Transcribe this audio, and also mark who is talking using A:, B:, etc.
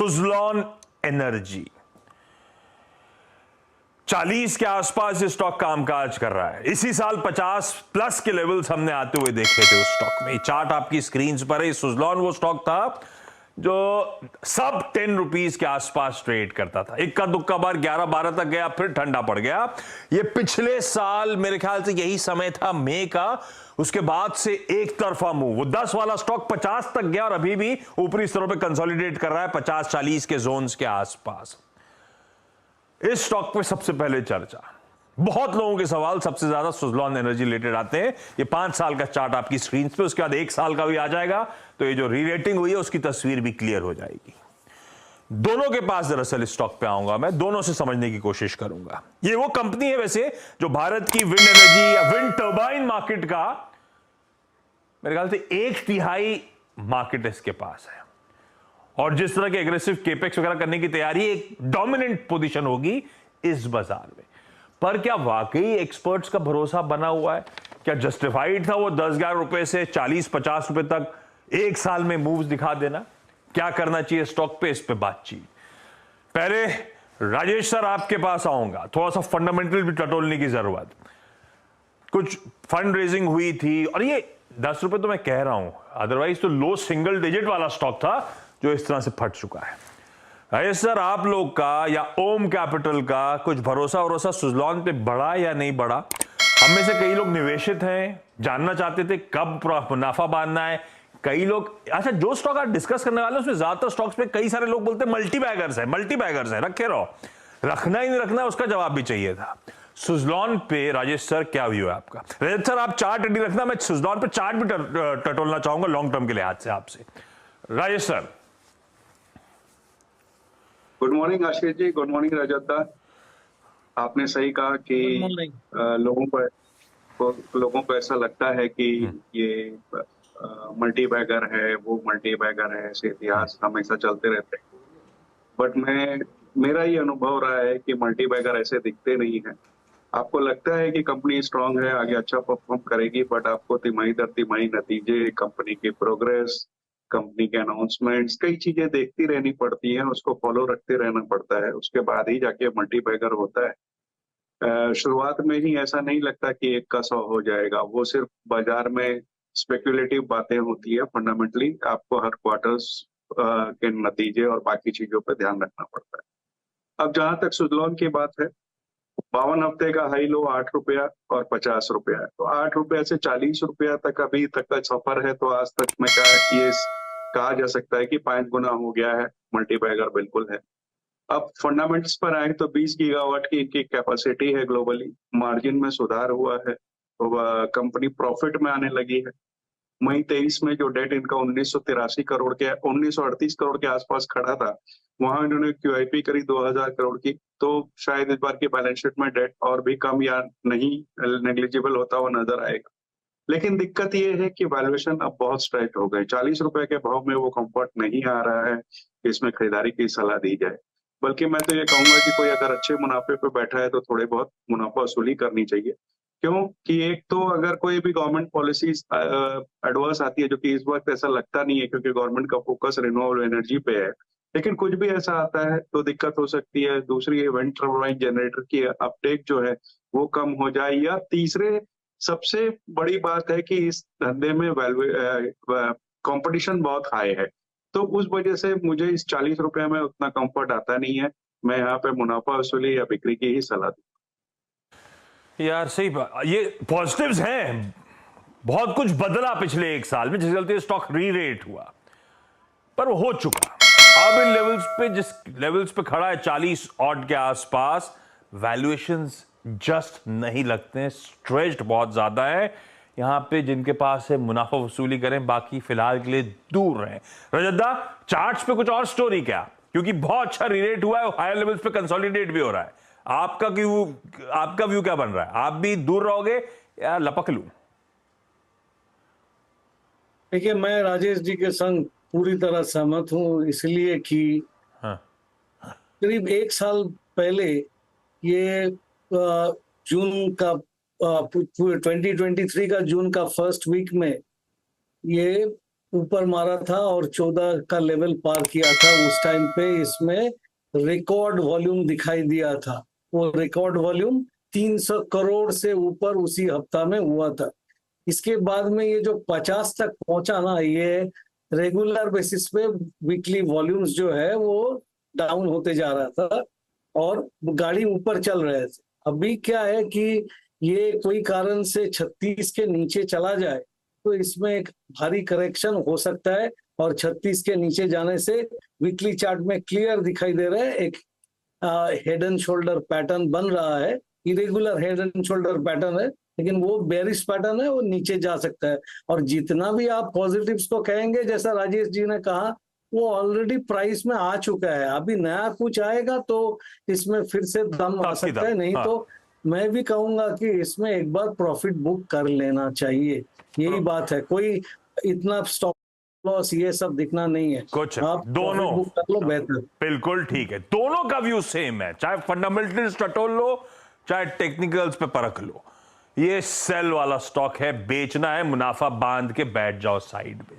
A: Suzlon energy 40 के आसपास ये स्टॉक कामकाज कर रहा है। इसी साल 50 प्लस के लेवल्स हमने आते हुए देखे थे उस स्टॉक में। चार्ट आपकी स्क्रीन पर है। सुजलॉन वो स्टॉक था जो सब 10 रुपीज के आसपास ट्रेड करता था। इक्का दुक्का बार 11-12 तक गया, फिर ठंडा पड़ गया। ये पिछले साल मेरे ख्याल से यही समय था, मई का। उसके बाद से एक तरफा मूव, वो 10 वाला स्टॉक 50 तक गया और अभी भी ऊपरी स्तरों पे कंसोलिडेट कर रहा है 50-40 के जोन्स के आसपास। इस स्टॉक पे सबसे पहले चर्चा, बहुत लोगों के सवाल सबसे ज्यादा सुजलॉन एनर्जी रिलेटेड आते हैं। ये 5 साल का चार्ट आपकी स्क्रीन पे, उसके बाद 1 साल का भी आ जाएगा, तो ये जो री रेटिंग हुई है उसकी तस्वीर भी क्लियर हो जाएगी। दोनों के पास दरअसल इस स्टॉक पे आऊंगा मैं, दोनों से समझने की कोशिश करूंगा। ये वो कंपनी है वैसे जो भारत की विंड एनर्जी या विंड टर्बाइन मार्केट का मेरे ख्याल से 1/3 मार्केट इसके पास है, और जिस तरह के एग्रेसिव केपेक्स वगैरह करने की तैयारी, एक डोमिनेंट पोजीशन होगी इस बाजार में। पर क्या वाकई एक्सपर्ट्स का भरोसा बना हुआ है? क्या जस्टिफाइड था वो 10-11 रुपए से 40-50 रुपए तक एक साल में मूव्स दिखा देना? क्या करना चाहिए स्टॉक पे, इस पे बातचीत। पहले राजेश सर आपके पास आऊंगा, थोड़ा सा फंडामेंटल भी टटोलने की जरूरत। कुछ फंड रेजिंग हुई थी, और ये 10 रुपए तो मैं कह रहा हूं, अदरवाइज तो लो सिंगल डिजिट वाला स्टॉक था जो इस तरह से फट चुका है। राजेश सर, आप लोग का या ओम कैपिटल का कुछ भरोसा सुजलॉन पे बढ़ा या नहीं बढ़ा? हम में से कई लोग निवेशित हैं, जानना चाहते थे कब मुनाफा बांधना है। कई लोग, अच्छा, जो स्टॉक आप डिस्कस करने वाले हैं उसमें ज्यादातर स्टॉक्स पे कई सारे लोग बोलते हैं मल्टी बैगर्स है, रखे रहो। रखना ही नहीं रखना, उसका जवाब भी चाहिए था। सुजलॉन पे राजेश सर क्या व्यू है आपका? राजेश सर, आप चार्ट रेडी रखना, मैं सुजलॉन पे चार्ट भी टटोलना चाहूंगा लॉन्ग टर्म के लिहाज से आपसे। Rajesh sir.
B: Good morning Ashish ji, good morning रजत। आपने सही कहा कि लोगों को ऐसा लगता है कि ये मल्टी बैगर है, वो मल्टी बैगर है, ऐसे इतिहास हमेशा चलते रहते हैं। बट मेरा ये अनुभव रहा है कि मल्टी बैगर ऐसे दिखते नहीं है। आपको लगता है कि कंपनी स्ट्रांग है, आगे अच्छा परफॉर्म करेगी, बट आपको तिमाही दर तिमाही नतीजे, कंपनी की प्रोग्रेस, कंपनी के अनाउंसमेंट्स, कई चीजें देखती रहनी पड़ती हैं, उसको फॉलो रखते रहना पड़ता है, उसके बाद ही जाके मल्टी बैगर होता है। शुरुआत में ही ऐसा नहीं लगता कि 1 का 100 हो जाएगा। वो सिर्फ बाजार में स्पेक्युलेटिव बातें होती है। फंडामेंटली आपको हर क्वार्टर्स के नतीजे और बाकी चीजों पर ध्यान रखना पड़ता है। अब जहां तक सुजलॉन की बात है, 52 हफ्ते का हाई लो 8 रुपया और 50 रुपया है, तो 8 रुपया से 40 रुपया तक अभी तक का सफर है। तो आज तक में ये कहा जा सकता है कि 5 गुना हो गया है, मल्टी बैगर बिल्कुल है। अब फंडामेंट्स पर आए तो 20 गीगावाट की इनकी कैपेसिटी है ग्लोबली, मार्जिन में सुधार हुआ है, तो कंपनी प्रॉफिट में आने लगी है। मई 23 में जो डेट इनका 1938 करोड़ के आसपास खड़ा था, वहां इन्होंने क्यूआईपी करी 2000 करोड़ की। तो शायद इस बार की बैलेंस शीट में डेट और भी कम या नहीं नेग्लिजिबल होता हुआ नजर आएगा। लेकिन दिक्कत ये है कि वैल्यूएशन अब बहुत स्ट्रेच हो गए। 40 रुपए के भाव में वो कंफर्ट नहीं आ रहा है कि इसमें खरीदारी की सलाह दी जाए। बल्कि मैं तो ये कहूंगा कि कोई अगर अच्छे मुनाफे पे बैठा है तो थोड़े बहुत मुनाफा वसूली करनी चाहिए। क्योंकि एक तो अगर कोई भी गवर्नमेंट पॉलिसीज एडवर्स आती है, जो कि इस वक्त ऐसा लगता नहीं है क्योंकि गवर्नमेंट का फोकस रिन्यूएबल एनर्जी पे है, लेकिन कुछ भी ऐसा आता है तो दिक्कत हो सकती है। दूसरी, विंड टर्बाइन जनरेटर की अपटेक जो है वो कम हो जाए, या तीसरे सबसे बड़ी बात है कि इस धंधे में कंपटीशन बहुत हाई है। तो उस वजह से मुझे इस 40 रुपए में उतना कंफर्ट आता नहीं है। मैं यहाँ पे मुनाफा वसूली या बिक्री की ही सलाह दूं।
A: यार सही बात, ये पॉजिटिव्स हैं, बहुत कुछ बदला पिछले 1 साल में, जिस चलते स्टॉक री रेट हुआ, पर वो हो चुका। अब इन लेवल्स पे, जिस लेवल्स पे खड़ा है 40 ऑड के आसपास, वैल्यूएशंस जस्ट नहीं लगते हैं, स्ट्रेच्ड बहुत ज्यादा है। यहां पे जिनके पास है मुनाफा वसूली करें, बाकी फिलहाल के लिए दूर रहें। रजत, चार्ट्स पे कुछ और स्टोरी क्या? क्योंकि बहुत अच्छा रीरेट हुआ है, हायर लेवल्स पे कंसोलिडेट भी हो रहा है। आपका व्यू क्या बन रहा है? आप भी दूर रहोगे या लपक लूं?
C: देखिए, मैं राजेश जी के संग पूरी तरह सहमत हूं, इसलिए कि
A: हाँ।
C: करीब 1 साल पहले ये जून का 2023 का जून का फर्स्ट वीक में ये ऊपर मारा था और 14 का लेवल पार किया था। उस टाइम पे इसमें रिकॉर्ड वॉल्यूम दिखाई दिया था। वो रिकॉर्ड वॉल्यूम 300 करोड़ से ऊपर उसी हफ्ता में हुआ था। इसके बाद में ये जो 50 तक पहुंचा ना, ये रेगुलर बेसिस पे वीकली वॉल्यूम्स जो है वो डाउन होते जा रहा था और गाड़ी ऊपर चल रहे थे। अभी क्या है कि ये कोई कारण से 36 के नीचे चला जाए तो इसमें एक भारी करेक्शन हो सकता है और 36 के नीचे जाने से वीकली चार्ट में क्लियर दिखाई दे रहा है एक हेड एंड शोल्डर पैटर्न बन रहा है। Irregular head and shoulder pattern है लेकिन वो बेरिश पैटर्न है, वो नीचे जा सकता है। और जितना भी आप पॉजिटिव्स को कहेंगे, जैसा राजेश जी ने कहा, वो ऑलरेडी प्राइस में आ चुका है। अभी नया कुछ आएगा तो इसमें फिर से दम आ सकता है, नहीं तो मैं भी कहूंगा कि इसमें एक बार प्रॉफिट बुक कर लेना चाहिए। यही बात है, कोई इतना स्टॉप लॉस ये सब दिखना नहीं है।
A: कुछ
C: आप
A: दोनों
C: बुक कर लो, बेहतर।
A: बिल्कुल ठीक है, दोनों का व्यू सेम है, चाहे फंडामेंटल्स टटोल लो चाहे टेक्निकल्स पे परख लो। ये सेल वाला स्टॉक है, बेचना है, मुनाफा बांध के बैठ जाओ साइड में।